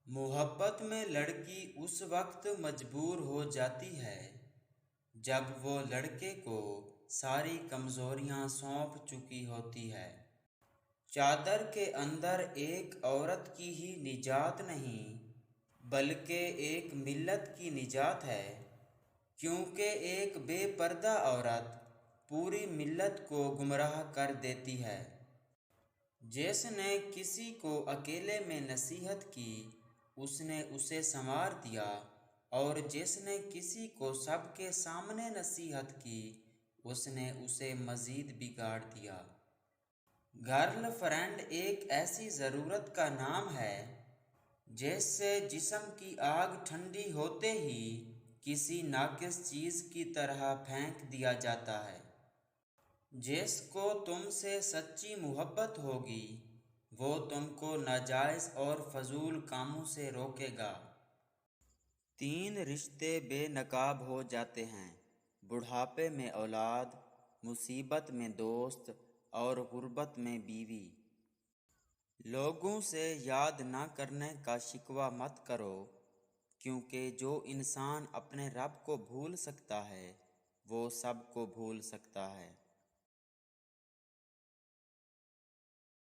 محبت میں لڑکی اس وقت مجبور ہو جاتی ہے جب وہ لڑکے کو ساری کمزوریاں سونپ چکی ہوتی ہے۔ چادر کے اندر ایک عورت کی ہی نجات نہیں بلکہ ایک ملت کی نجات ہے، کیونکہ ایک بے پردہ عورت پوری ملت کو گمراہ کر دیتی ہے۔ جس نے کسی کو اکیلے میں نصیحت کی اس نے اسے سنوار دیا، اور جس نے کسی کو سب کے سامنے نصیحت کی اس نے اسے مزید بگاڑ دیا۔ گرل فرینڈ ایک ایسی ضرورت کا نام ہے جس سے جسم کی آگ ٹھنڈی ہوتے ہی کسی ناقص چیز کی طرح پھینک دیا جاتا ہے۔ جس کو تم سے سچی محبت ہوگی وہ تم کو ناجائز اور فضول کاموں سے روکے گا۔ 3 رشتے بے نقاب ہو جاتے ہیں: بڑھاپے میں اولاد، مصیبت میں دوست اور غربت میں بیوی۔ لوگوں سے یاد نہ کرنے کا شکوہ مت کرو، کیونکہ جو انسان اپنے رب کو بھول سکتا ہے وہ سب کو بھول سکتا ہے۔